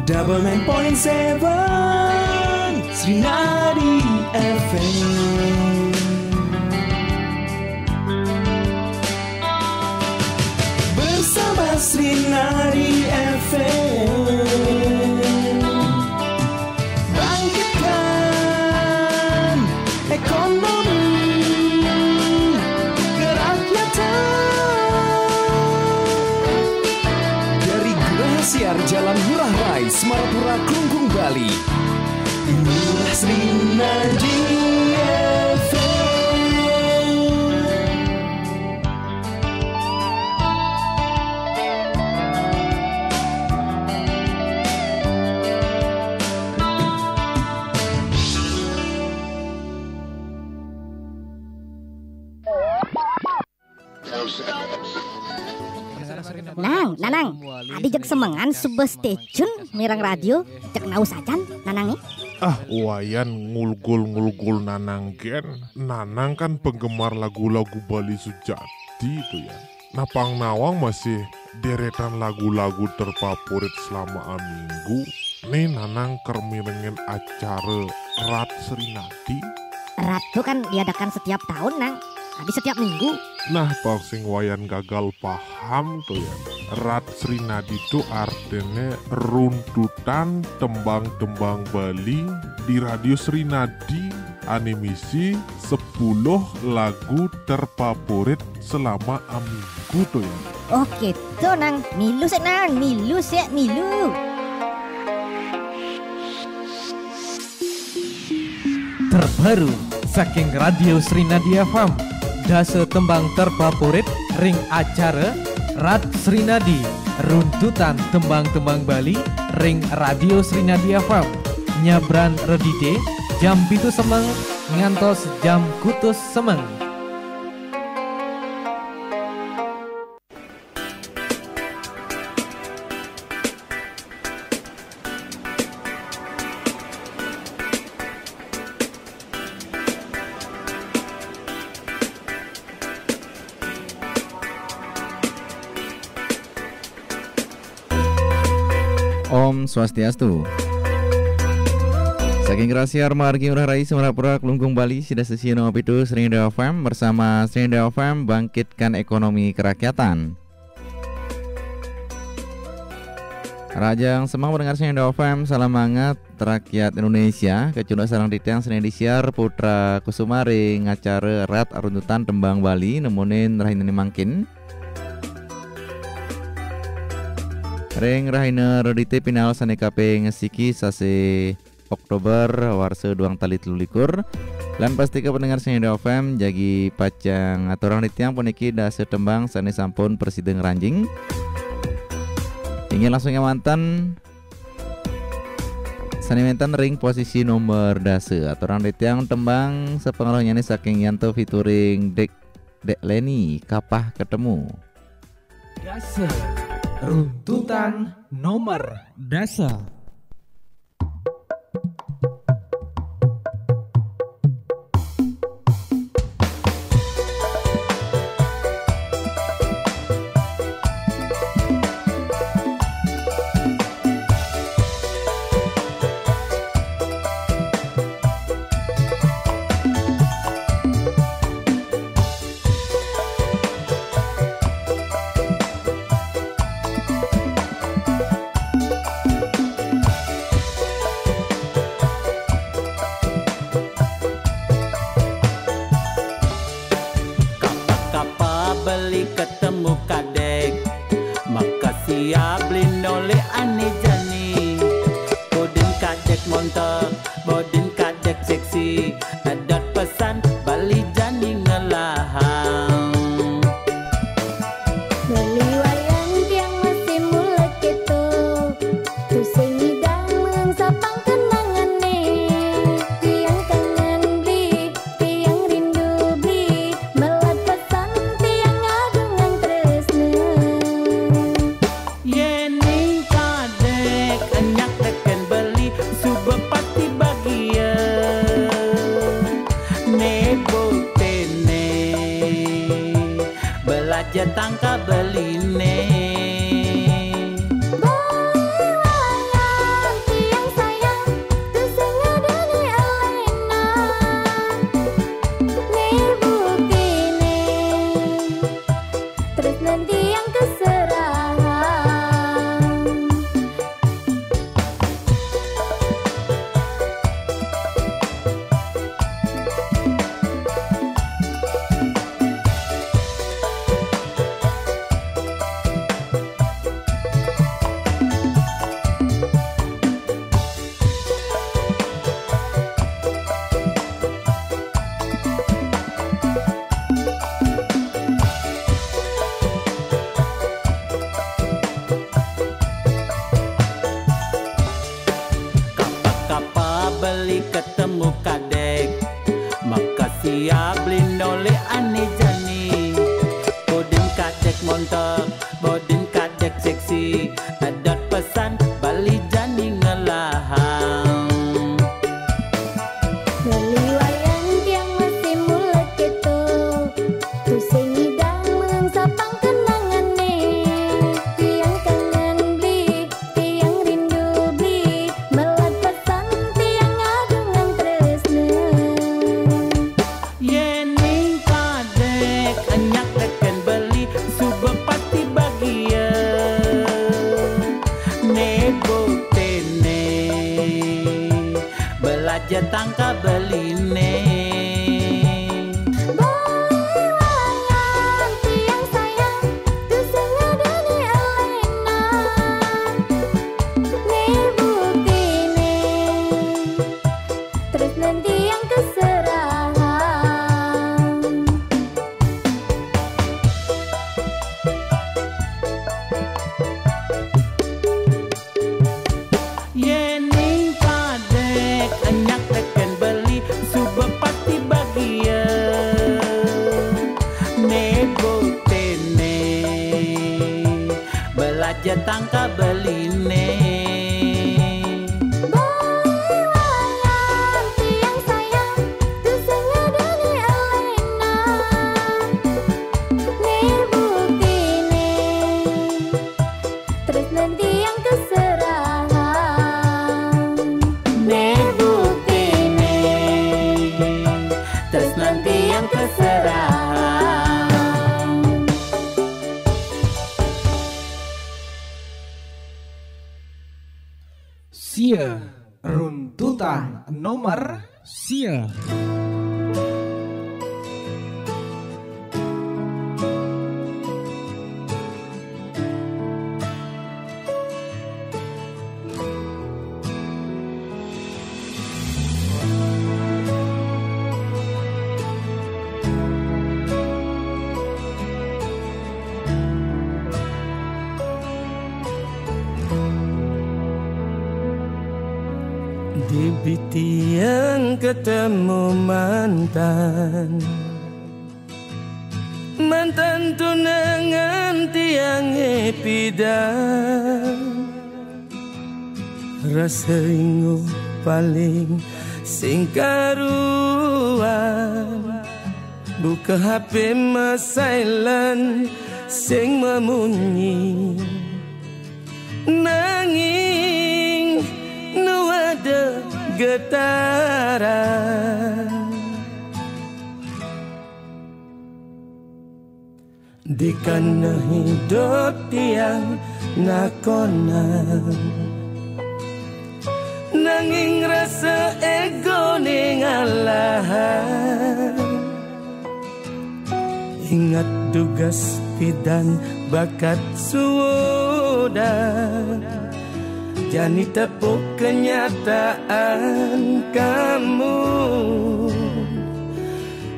Double 9.7 Srinadi FM. Bersama Srinadi FM, bangkitkan ekonomi kerakyatan. Dari Geraha Siar Jalan Ngurah Rai, Semarapura, Klungkung, Bali. Inilah Srinadi FM. Nanang, adi jek semengan sebuah stasiun mirang radio cek naus acan nanang nih. Wayan ngulgul Nanang gen. Nanang kan penggemar lagu-lagu Bali Sujati itu ya. Napang Nawang masih deretan lagu-lagu terfavorit selama minggu. Nih Nanang kermirengen acara Rat Srinadi. Rat itu kan diadakan setiap tahun nang. Habis setiap minggu. Nah, pausing wayan gagal paham tuh ya. Rat Srinadi itu artinya runtutan tembang-tembang Bali di Radio Srinadi. Animisi 10 lagu terfavorit selama minggu tuh ya. Oke, tuh nang. Milu sih nang, milu. Terbaru saking Radio Srinadi FM. Dase tembang terfavorit ring acara Rat Srinadi, runtutan tembang-tembang Bali ring Radio Srinadi FM. Nyabran redite jam 7 semeng ngantos jam kutus semeng. Om Swastiastu. Saking Grasiar Margi Ngurah Rai Semarapura Klungkung Bali Sida Sesino Pitu Srinadi FM bersama Srinadi FM bangkitkan ekonomi kerakyatan. Rajang semang mendengar Srinadi FM, salam hangat rakyat Indonesia. Kecunda sarang ditang Srinadi Siar Putra Kusumari ngacara Rat Runtutan Tembang Bali nemunin rahina mangkin. Reng rahina rodite pinal sanekape ngesiki sase Oktober warse duang tali telulikur. Lan pasti ke pendengar Srinadi FM jagi pacang aturan ditiang puniki dase tembang sane sampun Presiden Ranjing. Ingin langsung mantan sane mentan ring posisi nomor dase aturan ditiang tembang sepengaruh nyanyi saking Yanto featuring Dek Leni kapah ketemu. Dase runtutan nomor dasa. Tangka beline montok boden kadek seksi adat pesan Bali jani ngelahang Beli wayang tiang masih mulai keto tu sing ngidang mengsapang kenangane tiang kangen beli tiang rindu beli melat pesan tiang ngadungan tresna yening kadek anyak teken beli subuh pasti bagia nebo tene belajar tangka beline wayang tiang sayang tu sing ngadani elena ne buktine terus nanti yang keserahan yening kadek anyak teken beli subuh pasti bagia nebo tene belajar tangka beline wayang tiang sayang tu sing ngadani elena ne buktine terus nanti yang keserahan nebo tene terus nanti yang keserahan Sia runtutan nomor sia. Di bitiang ketemu mantan tunangan tiang epidan rasa ingu paling singkaruan buka HP mas silent sing memunyi nanging nu ada getaran di kana hidup tiang nakonan nanging rasa ego ning alahan ingat tugas pidan bakat sudah jani tepuk kenyataan kamu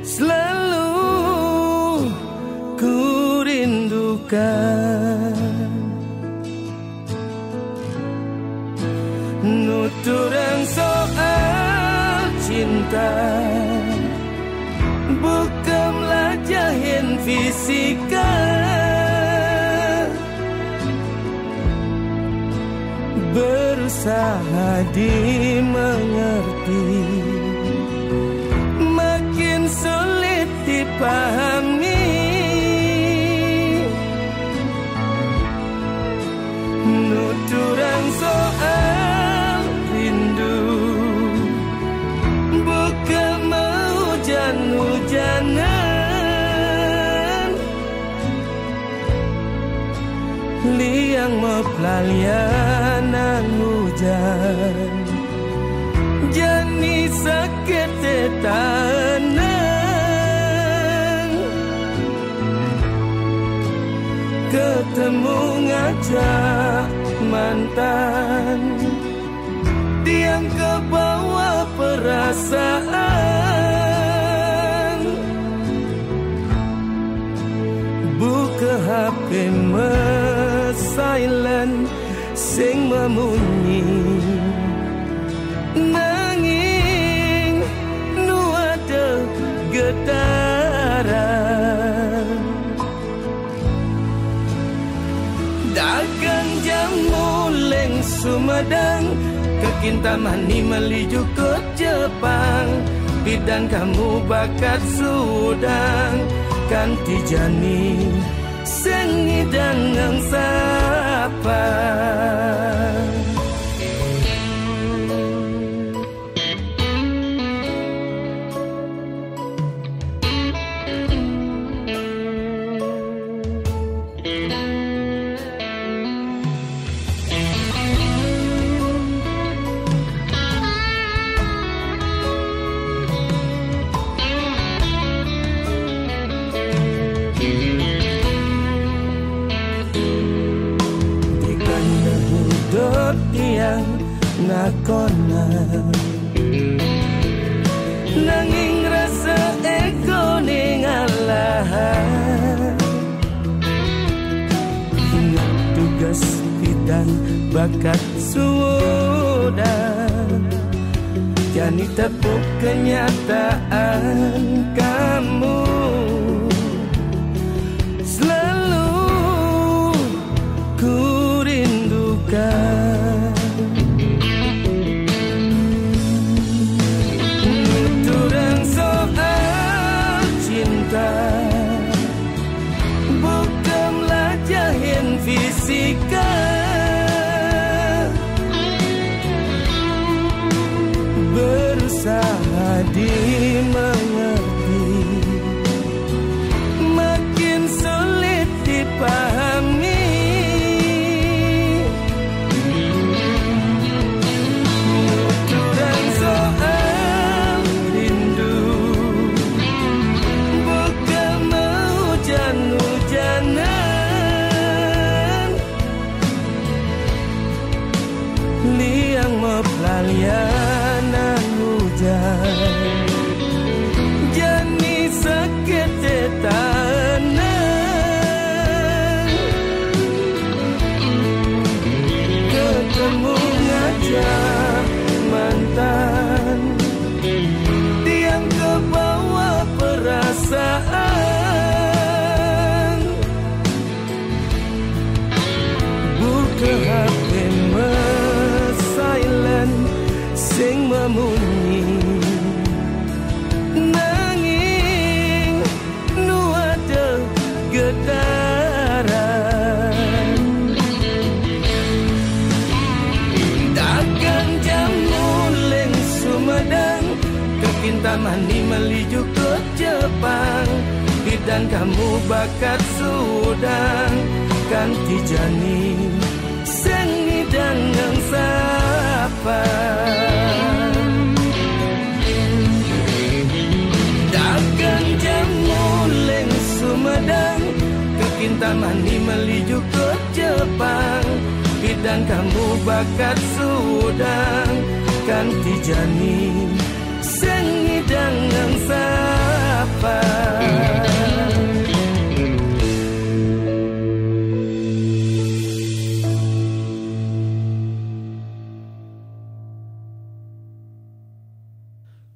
selalu ku rindukan nuturang soal cinta bukanlah jahin fisika berusaha dimengerti makin sulit dipahami nuturang soal rindu bukan mau hujan-hujanan liang mepelalianan hujan jani sakit tenang ketemu ngajak mantan diang ke bawah perasaan buka HP silent sing memunyi nanging nu ada getaran Sumedang ke Kintamani meliju ke Jepang, bidan kamu bakat Sudang kanti jani sengi dengan sapa. Yang ngakona nanging rasa ego ningalah ingat tugas bidan bakat sudah jani tepuk kenyataan kamu selalu ku rindukan. Bukanlah jahil fisika, berusaha dimengerti, makin sulit dipahami. Nuturan soal rindu bukan hujan-hujanan, liang mepelalianan hujan jani sakit tanah ketemu ngajak mantan tiang ke bawah perasaan buka HP silent sing memunyi nanging nu ada getaran dagang jamu leng Sumedang ke Kintamani meliju ke Jepang, bidan kamu bakat Sudang kanti jani sengi dengan sapa. Dagang jamu leng Sumedang ke Kintamani meliju ke Jepang, bidan kamu bakat Sudang kanti jani sengi dengan sapa.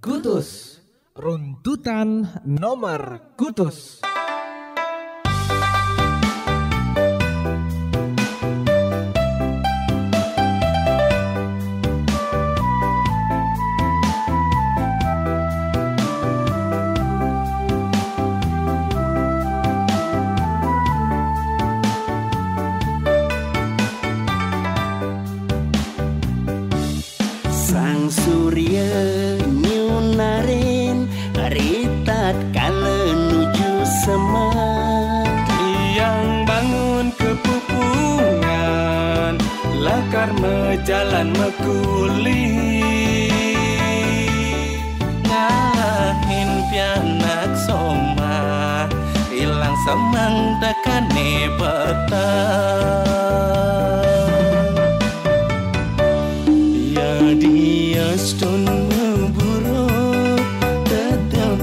Kutus, runtutan nomor Kutus. Sang surya nyunarin ritat kala nuju semak, yang bangun kepupungan lakar mejalan mekuli ngahin pianak soma hilang semang dekane petang. Dia stun memburuk tetap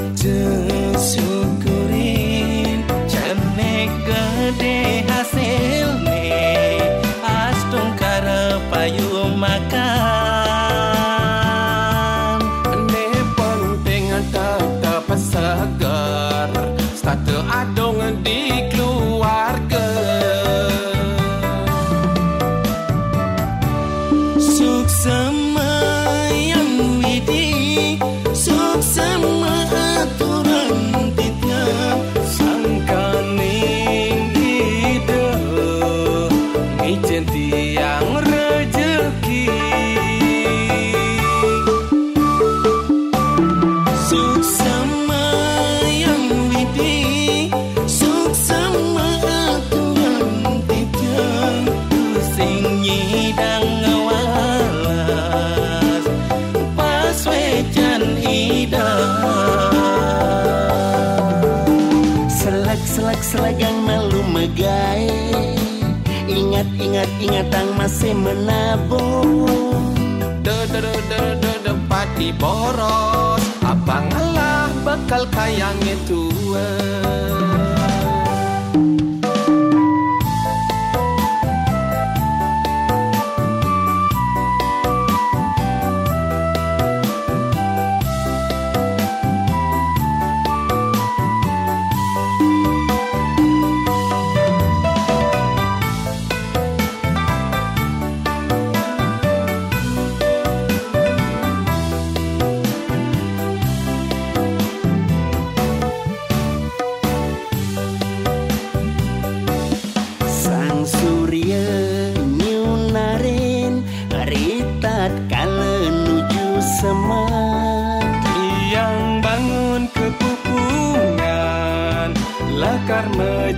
syukurin jane gede hasilnya astung kara payu makan ne penting tetap segar statu adong di keluarga selegang malu megai. Ingat ang masih menabung. Pati boros, abang Allah bakal kayangnya tua.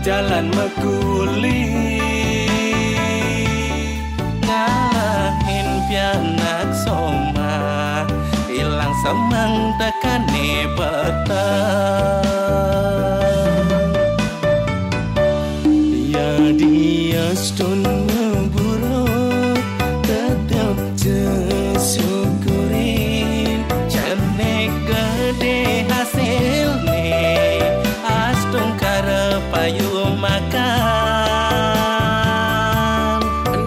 Jalan mekuli ngalahin pianak soma hilang semang dekane petang dia stun ngeburu tetap syukurin cenek gede hasilnya astung payu makan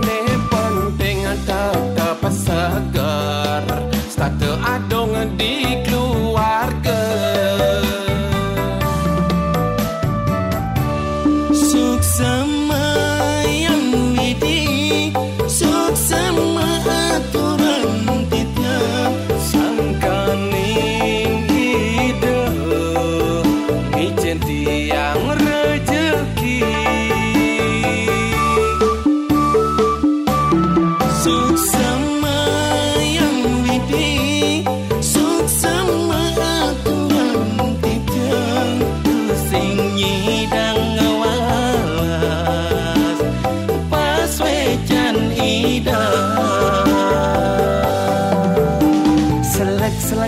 ne penting tetap segar starte adong di keluarga suk sama yang widi suk sama aturan kita sangkaning hidup ngicen tiang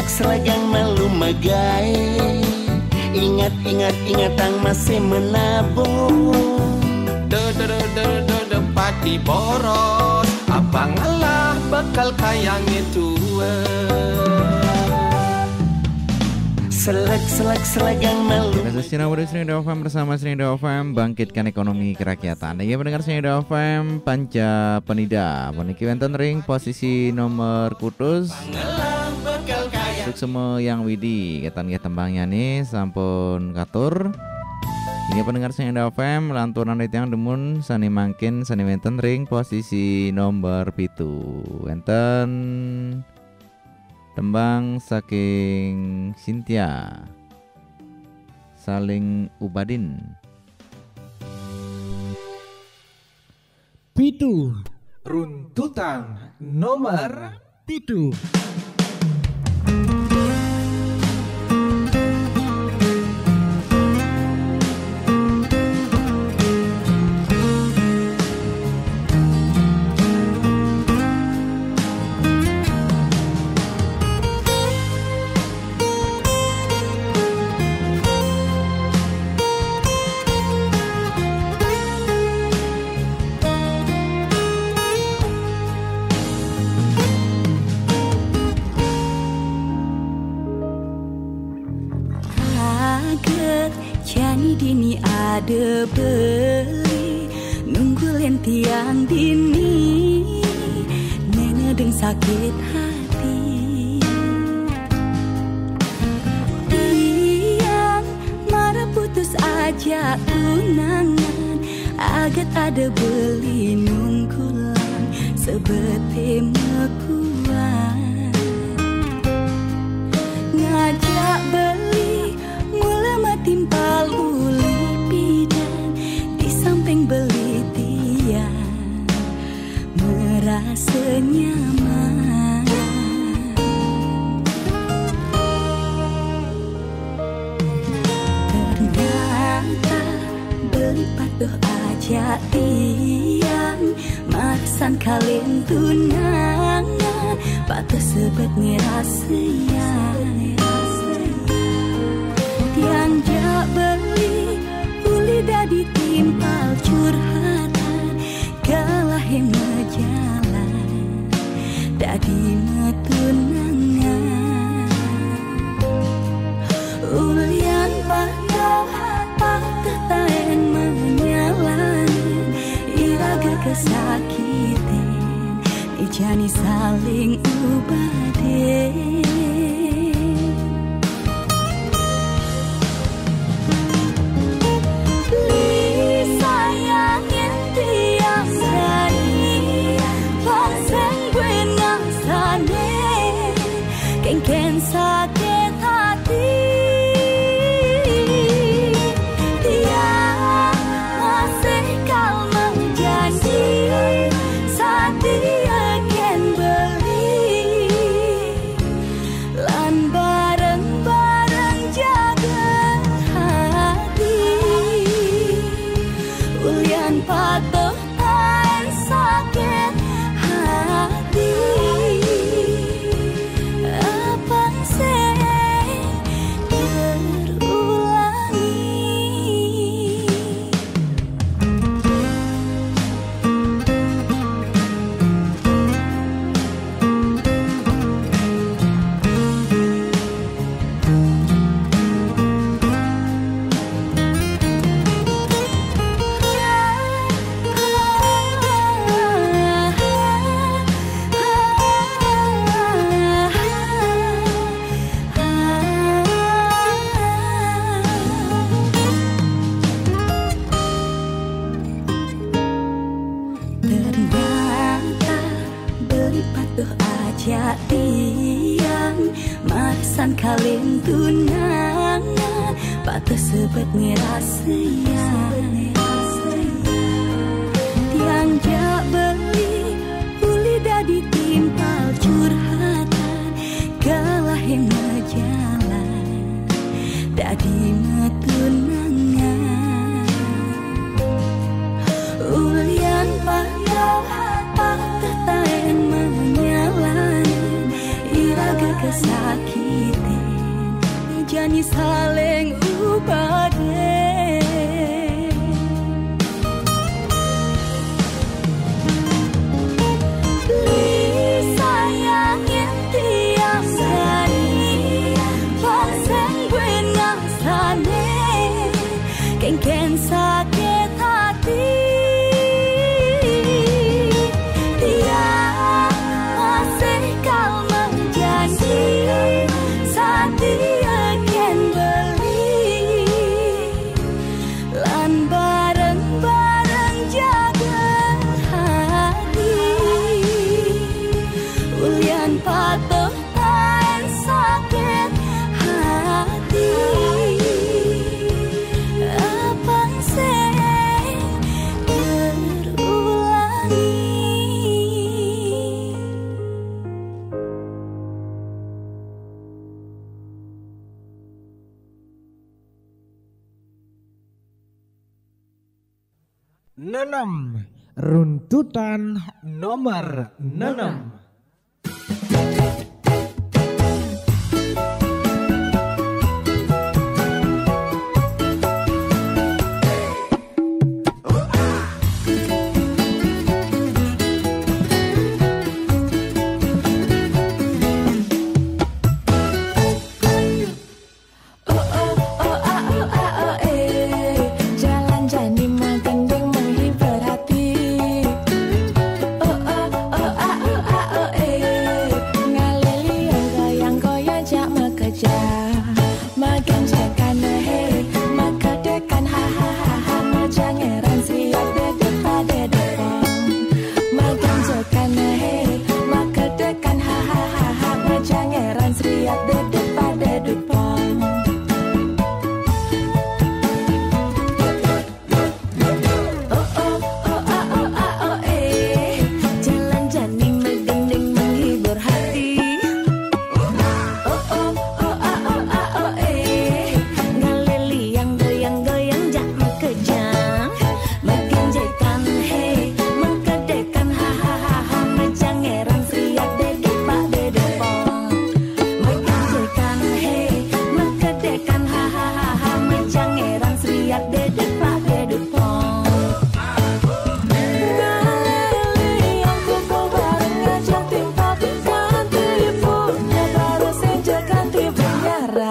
selegang malu megai. Ingat ang masih menabung. Pati boros, abang Allah bakal kayangnya tua. Selegang malu. Sinawari Srinida FM bersama Srinida FM bangkitkan ekonomi kerakyatan. Ia mendengar Srinida FM Panca Penida. Meniki wonten ring posisi nomor kutus. Untuk semua yang widi ketan tembangnya nih sampun katur. Ini pendengar Srinida FM lantunan yang demun sani mangkin sani wenten ring posisi nomor 7. Wenten tembang saking Cynthia Saling Ubadin. Pitu runtutan nomor 7. Dini ada beli nunggu lentiang dini nene deng sakit hati tiang marah putus aja unangan agat ada beli nunggulan sebete mekuan ngajak beli mula matimpal beli tiang merasa nyaman ternyata beli patuh aja tiang marisan kalian tunangan patuh sebet ngerasanya tiang jak beli uli dadi kesakitan ijani saling ubaden Ken sakit hati dia masih kau menjanji saat dia ken beli lan bareng-bareng jaga hati ulian patuh tan sakit hati Kalian tunangan patah sebet ngerasanya tiang jak beli uli dadi timpal curhatan galah yang ngejalan dadi metunangan ulian patah taen menyalan iraga kesakitan jani saling ubaden li sayangin tiap sani pasang gue ngasane ken sakit hati dia masih kau menjanji saat dia bareng-bareng jaga hati ulian patuh tan sakit hati abang seng berulangi Nenam runtutan nomor 6.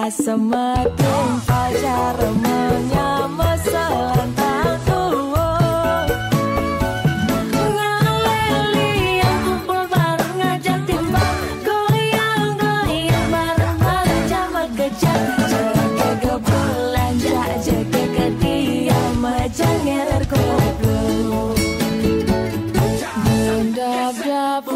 Semakin fajar menyamar selantang tua janger koplo dap dap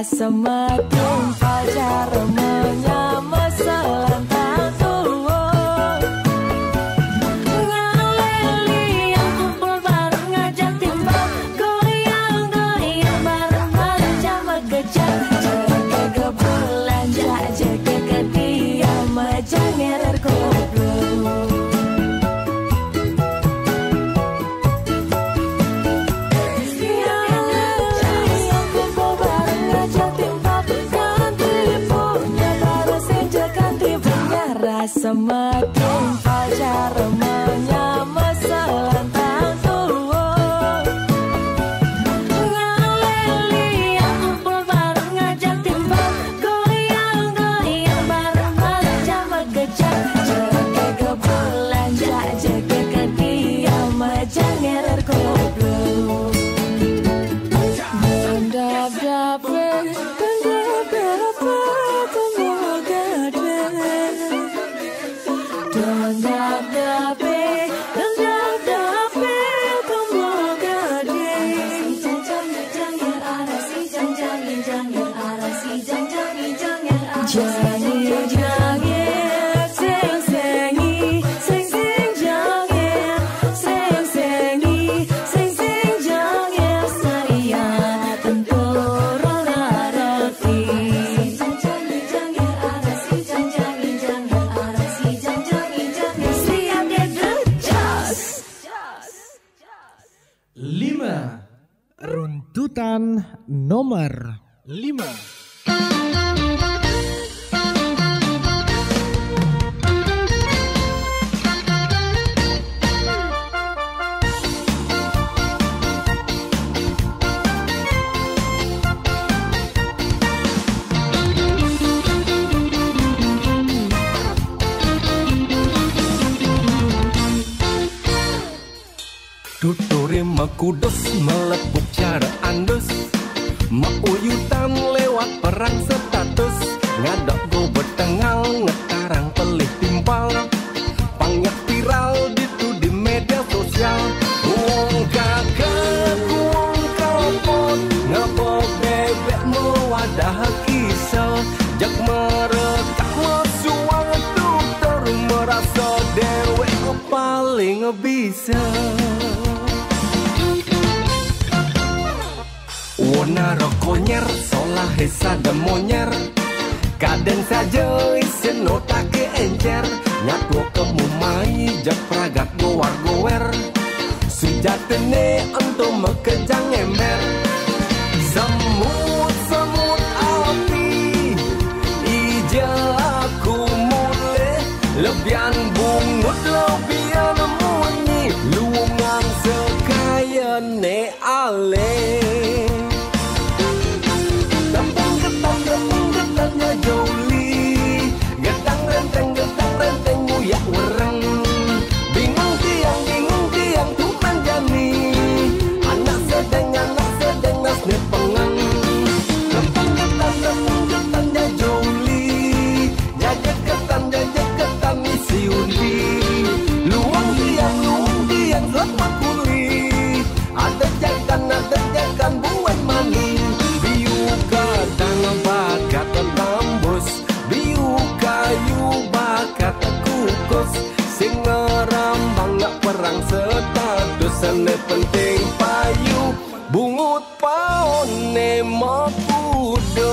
semakin fajar menyamar selantang tua ngaleli yang kumpul bareng ngajak timbang goyang-goyang bareng-bareng jamak gejak jaga kebelanja jaga kediam janger koplo semakin fajar menyamar selantang tua ngaleli yang kumpul bareng ngajak timbang goyang-goyang bareng-bareng jamak gejak jaga kebelanja jaga kediam janger koplo dap Runtutan nomor 5. Tuturi makudus melepuk cara andus Mauyutan lewat perang status Ngadak go bertengal ngetarang pelih timpal Panggak viral ditu di media sosial Wong kakak, wong kalpot Ngabok bebek mewadah kisah Jak merekak mesuang tutor Merasa dewek paling bisa Wona rokonyer, solah hesa demonyer Kadang saja isen notake encer Nyatwo kemumai, jak pragak gowar-gower Sujatene untuk mekejang ember Semut-semut api Ija aku mulai Lebihan bungut, lebihan munyi Luungan sekaya ne ale Joli getang renteng nguyak wereng bingung tiang tuh manjani anak sedeng nas pengang getang getangnya joli perang status ne penting payu bungut paone makudo.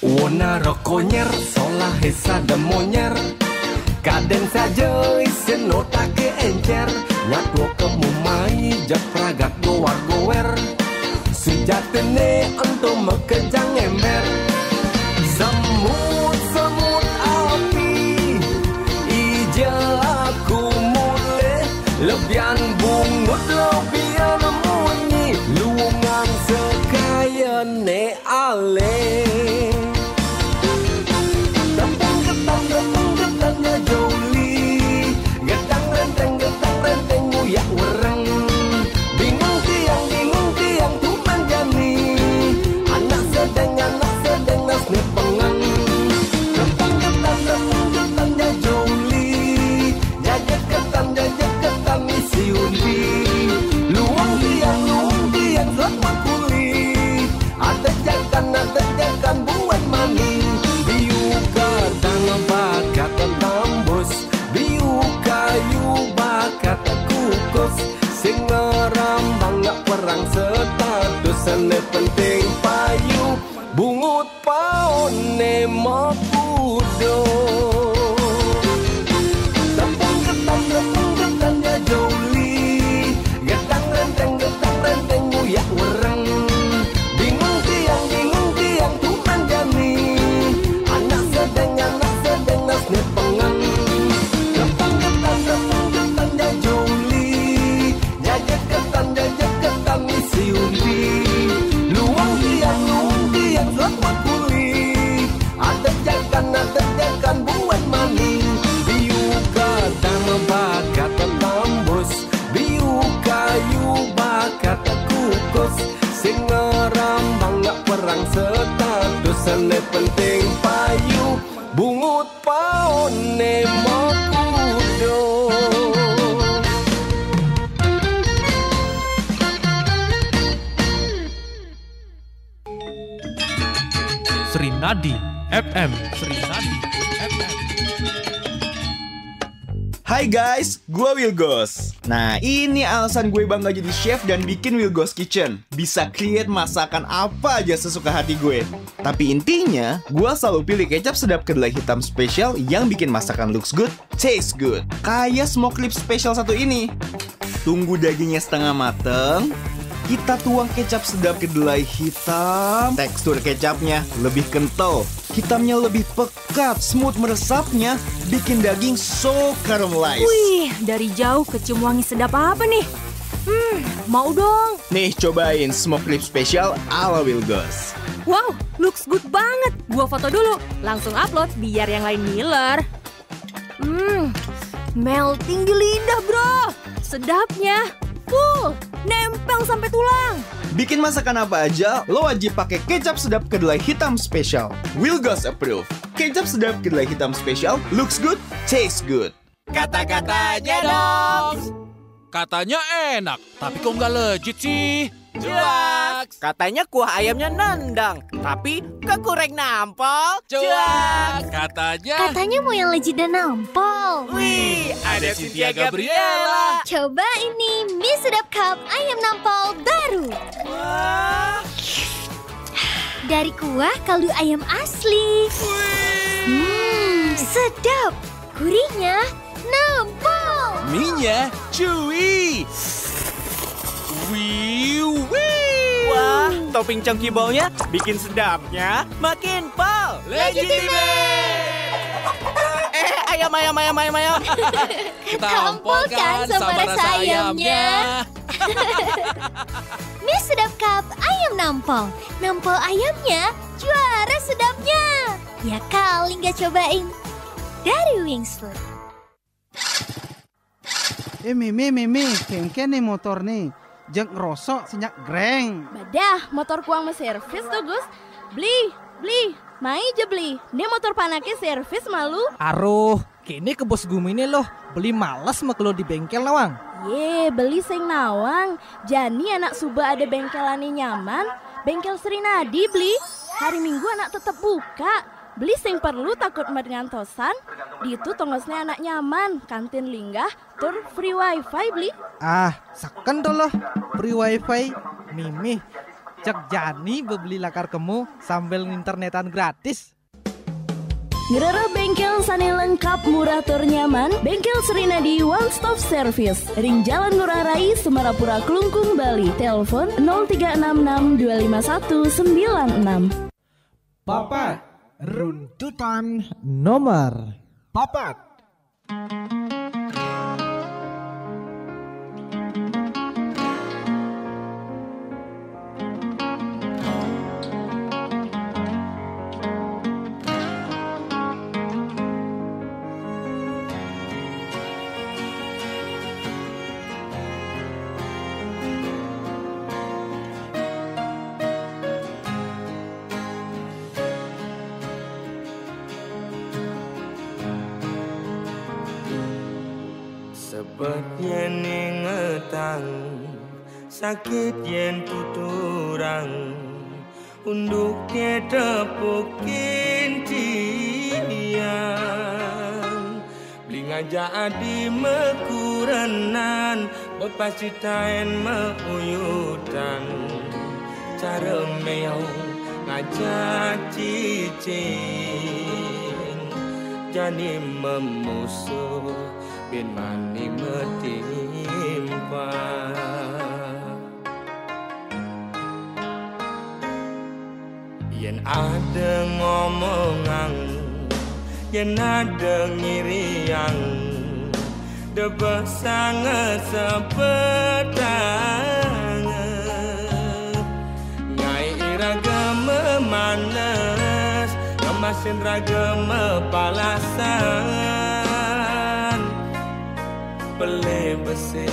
Wona rokonyer solah hesa demonyer kaden saja isen notake encer nyatwo kemumai japragat gowar gower sejatene ento mekejang ember semut api ijel aku mule lebihan bungut lebihan munyi luungan sekaya ne ale. Ne penting payu bungut paone makudo. Tepung ketan ya joli getang renteng nguyak wereng bingung tiang tuman jani anak sedeng nas ne pengen. Tepung ketan ya joli jajet ketan isi undi Adejakan buat maning biuka dan bakat tembus biu kayu bakat kukus sing ngerambang gak perang status ne penting payu bungut paone makudo. Srinadi FM. Srinadi FM. Hai guys, gue Wilgos. Nah, ini alasan gue bangga jadi chef dan bikin Wilgos Kitchen. Bisa create masakan apa aja sesuka hati gue. Tapi intinya, gue selalu pilih kecap sedap kedelai hitam spesial yang bikin masakan looks good, taste good. Kayak smoke rib spesial satu ini. Tunggu dagingnya setengah mateng. Kita tuang kecap sedap kedelai hitam. Tekstur kecapnya lebih kental, hitamnya lebih pekat, smooth meresapnya, bikin daging so caramelized. Wih, dari jauh kecium wangi sedap apa nih? Mau dong. Nih, cobain smoke rib spesial ala Wilgos. Wow, looks good banget. Gua foto dulu, langsung upload biar yang lain ngiler. Melting di lidah bro. Sedapnya full, nempel sampai tulang. Bikin masakan apa aja, lo wajib pakai kecap sedap kedelai hitam spesial. Wilgos approve. Kecap sedap kedelai hitam spesial, looks good, tastes good. Kata-katanya dong. Katanya enak, tapi kok nggak legit sih? Juaks. Katanya kuah ayamnya nendang, tapi kekurang nampol. Juaks. Katanya mau yang legit dan nampol. Wih, ada Cynthia Gabriela. Coba ini mie sedap cup ayam nampol baru. Wah. Dari kuah kaldu ayam asli. Sedap. Gurihnya nampol. Mie-nya chewy. Wah, topping chunky ball-nya bikin sedapnya makin pol. Legitimate. Ayam. Tampol kan sama rasa ayamnya. Mie sedap cup ayam nampol. Nampol ayamnya juara sedapnya. Ya kali nggak cobain. Dari Wings Food. Mimi, kengken nih motor nih. Jeng rosok senyak greng. Badah, motor kuang me servis tuh Gus. Beli. Mai aja beli. Ini motor panaknya servis malu. Aruh, Kini ke bos Gumi ini loh, beli malas maklo di bengkel nawang. Ye, beli sing nawang. Jani anak suba ada bengkelane nyaman. Bengkel Srinadi beli. Hari Minggu anak tetap buka. Beli sing perlu takut ngantosan. Di itu tongosnya anak nyaman. Kantin linggah, tur free wifi beli. Ah, saken loh, free wifi. Mimi, cek Jani beli lakar kemu sambil internetan gratis. Ngerara bengkel sane lengkap murah tur nyaman. Bengkel Srinadi One Stop Service. Ring Jalan Ngurah Rai, Semarapura, Klungkung, Bali. Telepon 0366 251 96. Papat, runtutan nomor papat. Sebab yen ingetang sakit yen tuturang unduk tepukin tiang beli ngajak adi mekuranan bot pasti taen meuyutan cara meong ngajak cicing jadi memusuh bin mani metimpa yen ada ngomongan yen ada ngiriang debah sangat sepedang ngai iraga memanas kemasin raga mepalasan Pele bese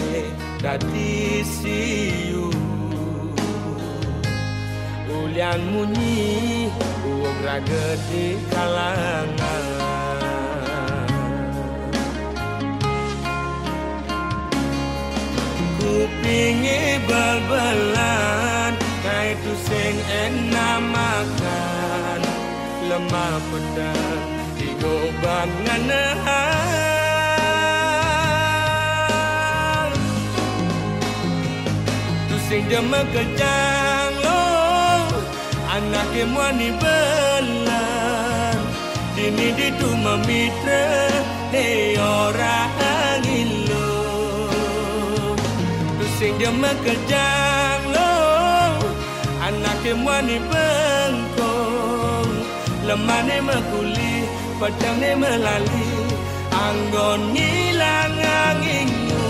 dadi siu Ulian munyi uang raga di kalangan Kupingi bal-balan Kaitu sing enak makan Lemah pedang digoban nganahan Sing jema kejang lo anake muani belan dini ditu memitra he orang ilo tu sing jema kejang lo anake muani bengkong lemane mekuli padang melali anggon ngilang anginmu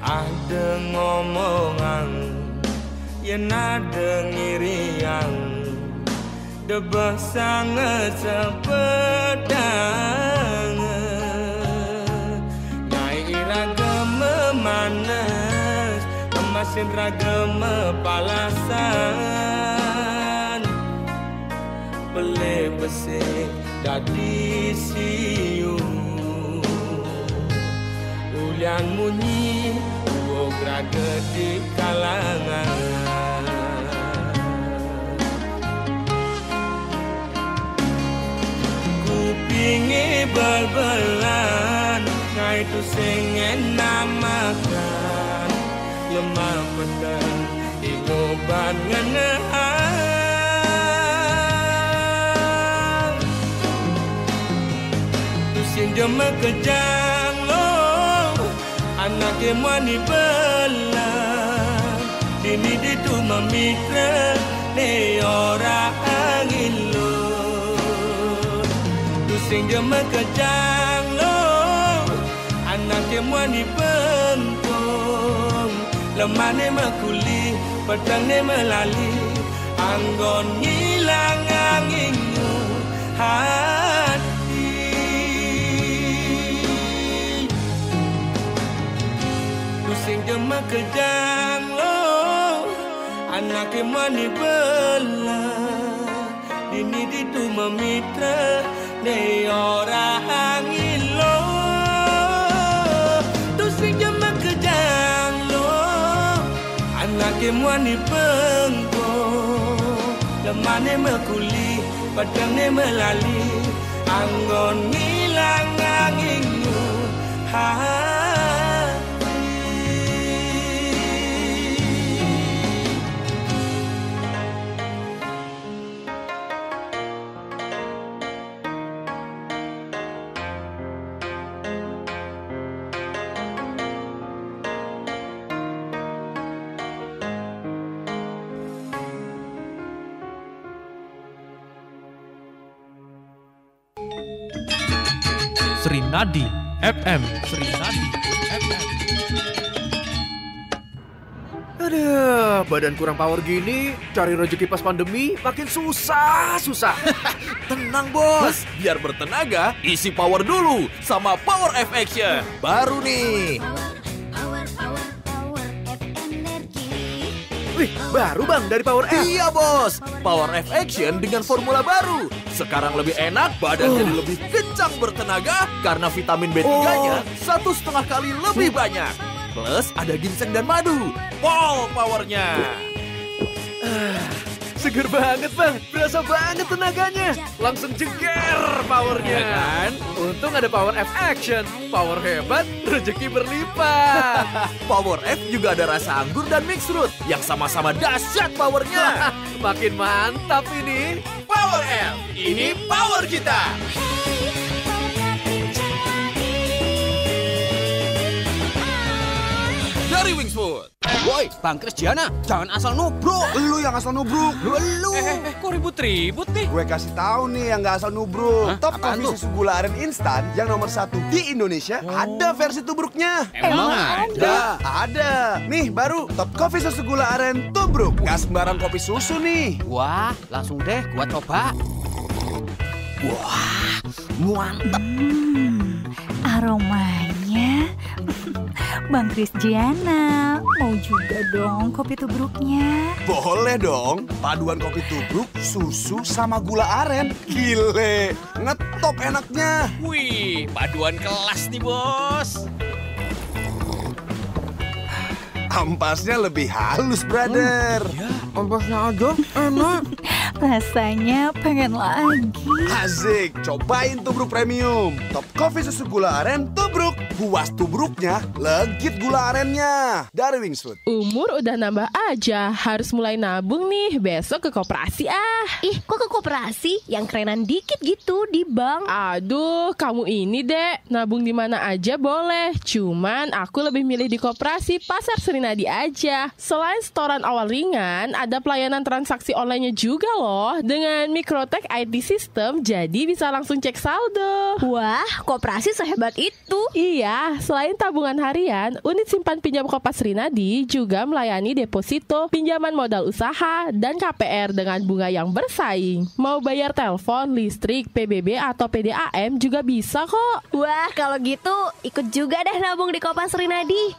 ada ngomongan yen ada ngiriang debah sangat sepedang ngai iraga memanas kemasin raga mepalasan pele bese dadi siu ulian munyi raga di kalangan Kupingi bal-balan Kaitu sing enak makan Lemah pedang Igoban nganahan Tu sing jema kejang lo anake mani belang dini ditu mamitra ne ora angin lo tu sing jema kejang lo anake mani bentong lemane makuli pedang ne melali anggon ngilang anginmu hati pusing jema kejang lo anake mani bela dini ditu mamitra ne ora angin lo pusing jema kejang lo anake mani bengkong lemane makuli pedang ne melali anggon ngilang anginmu Srinadi FM. Srinadi FM. Aduh, badan kurang power gini, cari rezeki pas pandemi makin susah. Tenang bos, biar bertenaga isi power dulu sama Power F Action. Baru nih. Wih, baru bang dari Power F. Iya bos, Power F Action dengan formula baru. Sekarang lebih enak, badan jadi lebih kencang bertenaga karena vitamin B3-nya 1,5 kali lebih banyak. Plus ada ginseng dan madu. Wow, powernya. Seger banget bang, berasa banget tenaganya. Langsung jeger powernya kan. Untung ada Power F Action, power hebat, rezeki berlipat. Power F juga ada rasa anggur dan mixed fruit yang sama-sama dahsyat powernya. Makin mantap ini. Power F, ini power kita. Dari Wings Food. Woi, Bang Kristiana, jangan asal nubruk. Lu yang asal nubruk. Lu. Kok ribut-ribut nih? Gue kasih tahu nih yang nggak asal nubruk. Top Coffee susu gula aren instan yang nomor 1 di Indonesia ada versi tubruknya. Emang ada? Ada. Nih baru Top Coffee susu gula aren tubruk. Gak sembarang kopi susu nih. Wah, langsung deh gua coba. Wah, mantep. Aromanya Bang Kristiana, mau juga dong kopi tubruknya? Boleh dong, paduan kopi tubruk, susu, sama gula aren. Gile, ngetop enaknya. Wih, paduan kelas nih bos. Ampasnya lebih halus, brother. Ampasnya aja enak. Rasanya pengen lagi. Asik, cobain tubruk premium. Top Coffee susu gula aren tubruk. Puas tubruknya, legit gula arennya. Dari Wings Food. Umur udah nambah aja, harus mulai nabung nih. Besok ke koperasi ah. Ih, kok ke koperasi? Yang kerenan dikit gitu di bank. Aduh, kamu ini dek, nabung di mana aja boleh. Cuman aku lebih milih di koperasi Pasar Srinadi aja. Selain setoran awal ringan, ada pelayanan transaksi online-nya juga loh. Dengan Microtech IT System, jadi bisa langsung cek saldo. Wah, koperasi sehebat itu. Iya, selain tabungan harian, unit simpan pinjam Kopas Srinadi juga melayani deposito, pinjaman modal usaha, dan KPR dengan bunga yang bersaing. Mau bayar telepon, listrik, PBB, atau PDAM juga bisa kok. Wah, kalau gitu ikut juga deh nabung di Kopas Srinadi.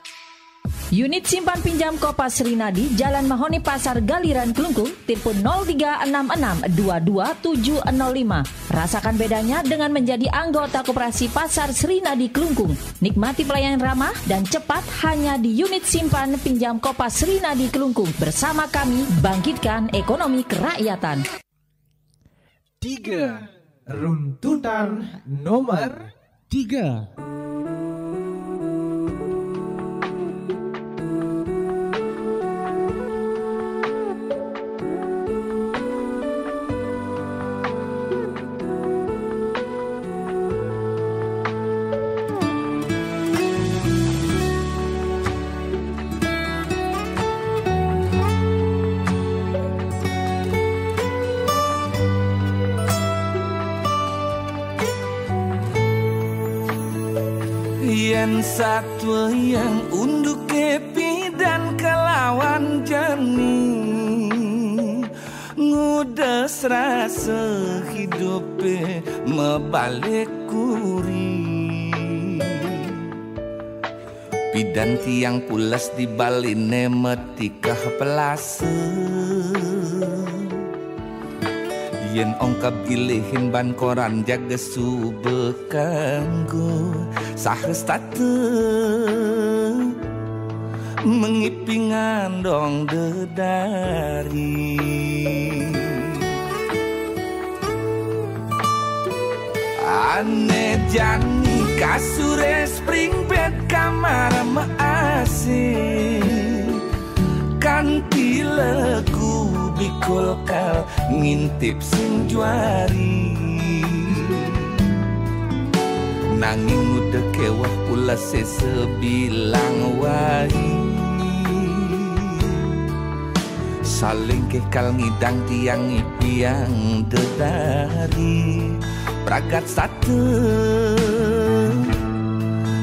Unit simpan pinjam Kopas Srinadi, Jalan Mahoni Pasar Galiran Kelungkung, telepon 0366227705. Rasakan bedanya dengan menjadi anggota Koperasi Pasar Srinadi Kelungkung. Nikmati pelayanan ramah dan cepat hanya di unit simpan pinjam Kopas Srinadi Kelungkung. Bersama kami, bangkitkan ekonomi kerakyatan. 3. Runtutan nomor 3. Yen satwa yang unduk kepi dan kelawan jani ngudes rasa hidupe mebalik kuri pidan tiang pulas di baline metikah pelase yen ongkap gilihin ban koran jaga sube kanggo sahrestate mengipingan dong dedari ane jani kasure spring bed kamar maasih kanti lagu bikul kal ngintip sing juari nanging udah kewah pula sesebilang wahi saling kekal ngidang tiang ipiang dedari pragat satu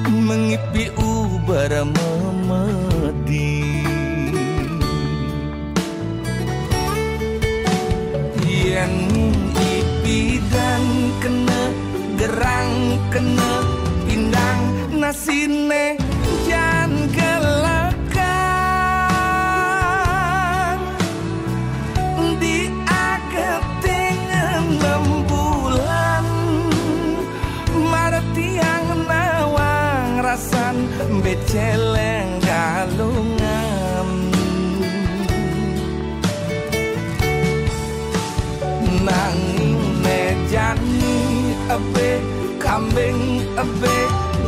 mengipi ubar memedi yen ipi dan kena gerang kena pindang nasine jan gelakan di ageting 6 bulan martiang nawang rasan beceleng galungan nanging mejani abe kambing abe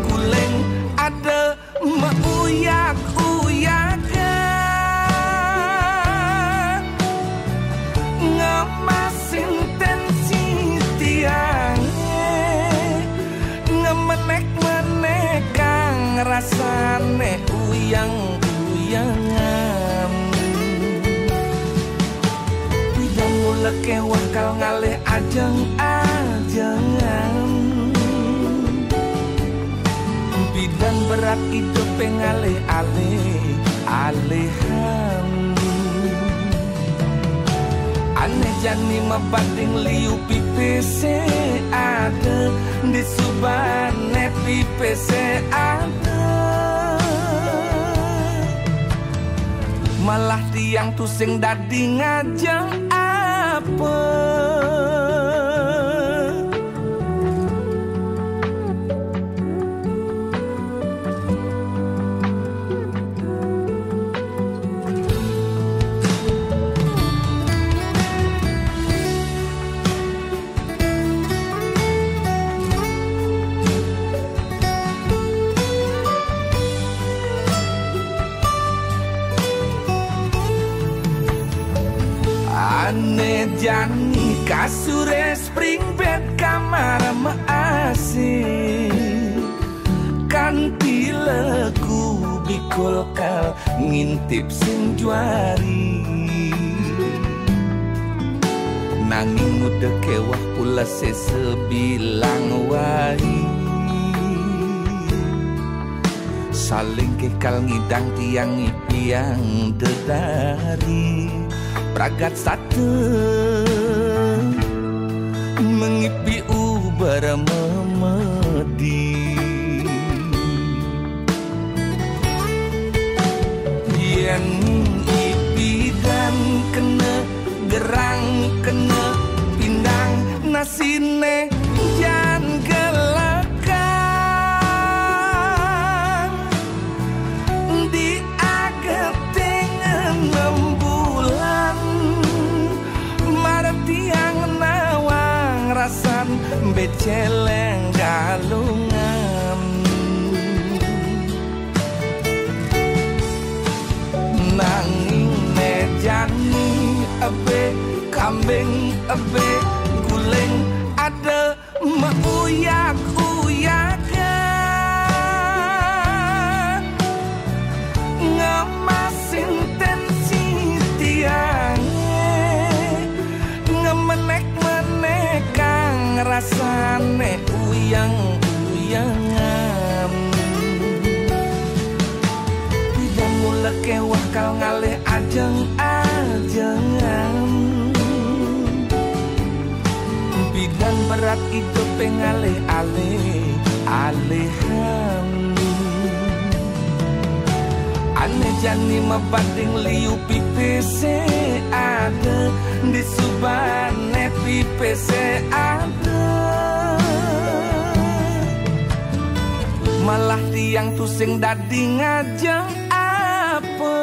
guling ada meuyak-uyakan ngemasin tensi tiangnya ngemenek-menek kang rasane uyang-uyangan bidang mula kewah kal ngalih ajeng-ajengan bidang berat hidup pengalih-alih-alihan aneh jani mebanding liu pipese ada di subane pipese ada malah tiang tusing dadi ngajeng apa ane jani kasure spring bed kamar maasih kanti lagu bikul kal ngintip sing juari nanging udah kewah pula sesebilang wahi saling kekal ngidang tiang ipiang dedari pragat satu mengipi ubar memedi yen ipi dan kena gerang kena pindang nasine jan gelakan di ageting 6 bulan martiang nawang rasan beceleng galungan nanging mejani abe kambing abe guling ada meuyak-uyakan ngemasin tensi tiangnya ngemenek-menek kang rasane uyang-uyangan kewah kal ngalih ajeng-ajengan. Bidan berat itu pengalih-alih-alihan. Aneh jani mebanding liu pipese ada di subane pipese ada. Malah tiang tusing dadi ngajeng apa.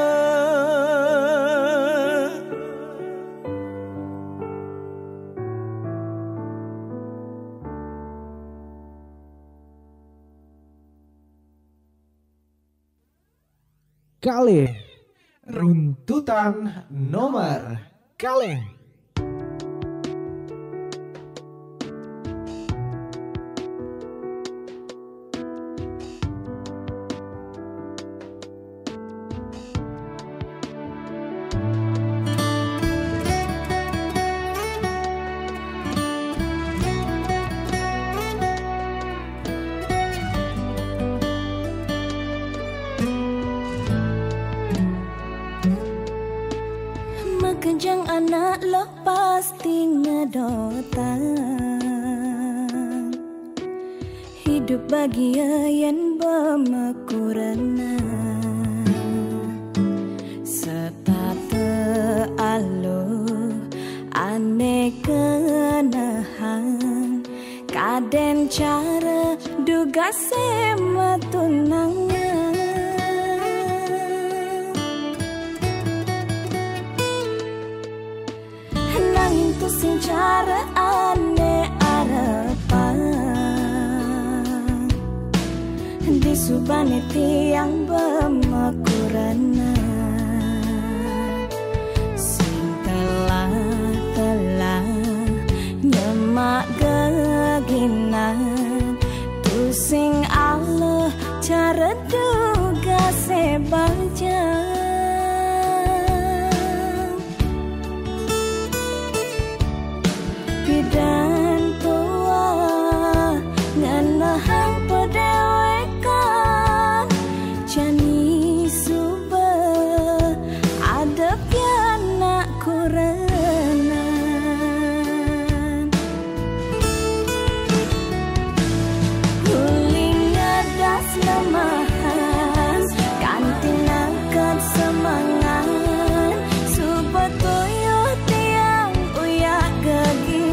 Kaleng, runtutan nomor kaleng. Kenjang anak lo pasti ngedotan. Hidup bahagia yang bermakurana. Setate alo aneh-kenahan. Kaden cara duga sema tunangan. Itu sing cara aneh arepan di subane tiang bermakurana. Sing telah nyemak geginan tu sing Allah cara duga sebaja. Dan tua nganahan pedewekan jani suba ada pianak kurenan. Huling ngedas lemahan kantin angkat semangat suba tuyuh tiang uyak gegi.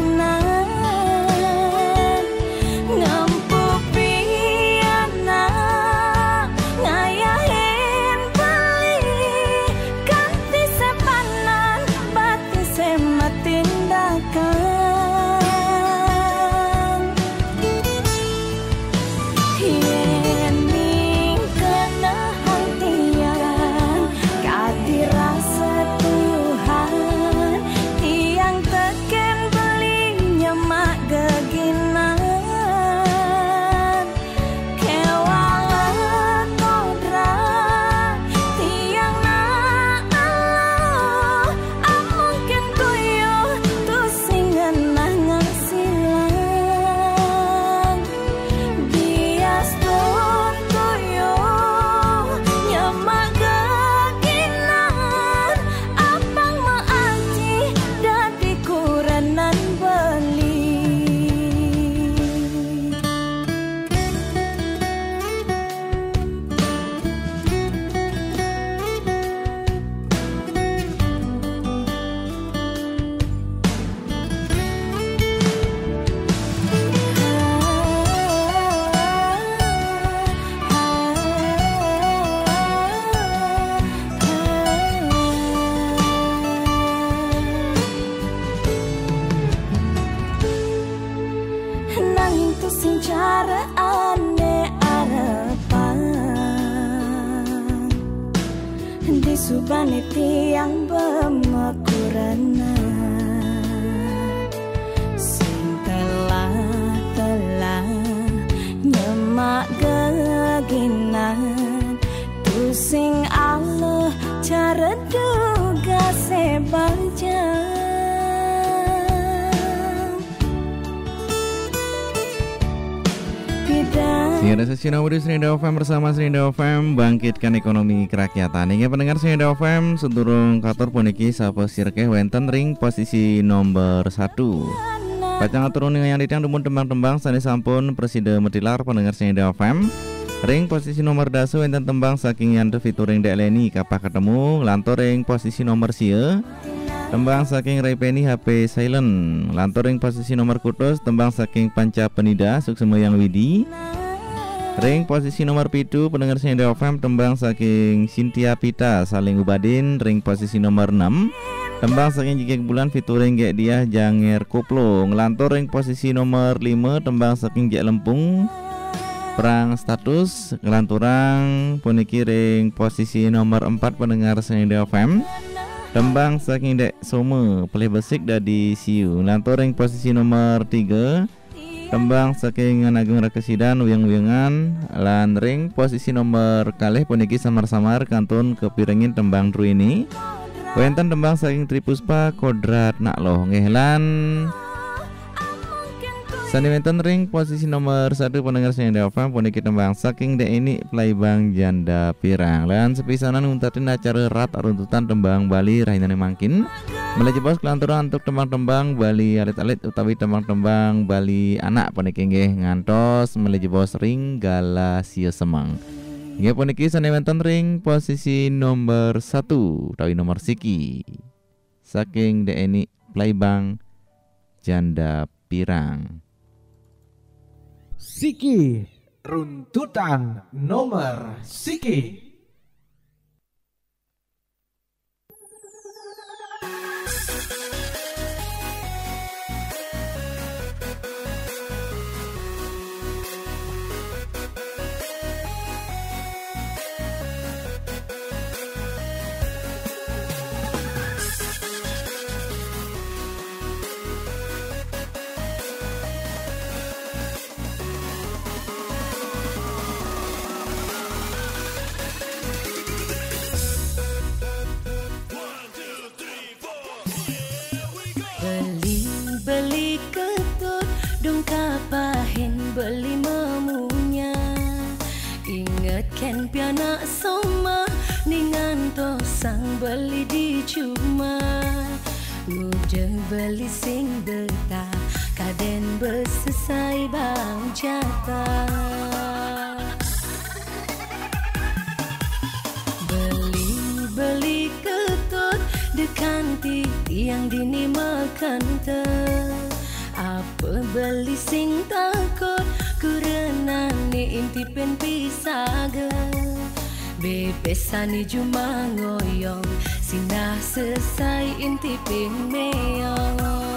Subane tiang bermakurana. Sing telah nyemak geginan tu sing Allah cara duga sebaja. Ada sesi Nawudi Serinda FM bersama Serinda FM bangkitkan ekonomi kerakyatan. Hingga pendengar Serinda FM sedurung katur puniki sapa sirkeh wenten ring posisi nomor 1. Pacang aturun yang ditang dumun tembang-tembang sani sampun Presiden Metilar pendengar Serinda FM. Ring posisi nomor dasu wenten tembang saking yanto featuring Dek Leni kapah ketemu lantor ring posisi nomor sia. Tembang saking Ray Penny HP Silent. Lantor ring posisi nomor kutus tembang saking Panca Penida Suksema Yang Widi. Ring posisi nomor 7 pendengar Serinda FM tembang saking Cynthia Pita Saling Ubadin. Ring posisi nomor 6 tembang saking Jikek Bulan featuring Gek Diah Janger Koplo. Ngelantur ring posisi nomor 5 tembang saking Gek Lempung Perang Status. Ngelanturang puniki ring posisi nomor 4 pendengar Serinda FM tembang saking Dek Some Play Basic Dadi Siu. Ngelantur ring posisi nomor 3 tembang saking Agung Rakesidan Uyang-uyangan. Lan ring posisi nomor kalih puniki samar-samar kantun kepirengin tembang Druini. Wenten tembang saking Tripuspa Kodrat Nakloh ngehlan. Sani wenten ring posisi nomor 1 pendengar Serinda FM puniki tembang saking Dek Ini Playbang Janda Pirang. Lan sepisanan nguntatin acara rat runtutan tembang Bali rahinane mangkin. Melejebos kelanturan untuk tembang-tembang Bali alit-alit utawi tembang-tembang Bali anak puniki nggih ngantos melejebos ring Gala Sia Semang. Nggih puniki sane wonten ring posisi nomor 1 utawi nomor siki saking Dek Eni Playbang Janda Pirang. Siki runtutan nomor siki. Beli ketut dong kapahin beli memunya. Ingat ken pianak soma ningan tosang beli di cuma. Udah beli sing deta kaden besesai bang jatah. Beli ketut dekanti yang dini makan te. Apa beli sing takut kurena ni intipen pisaga. Bebesani cuma ngoyong sinah selesai intipin meong.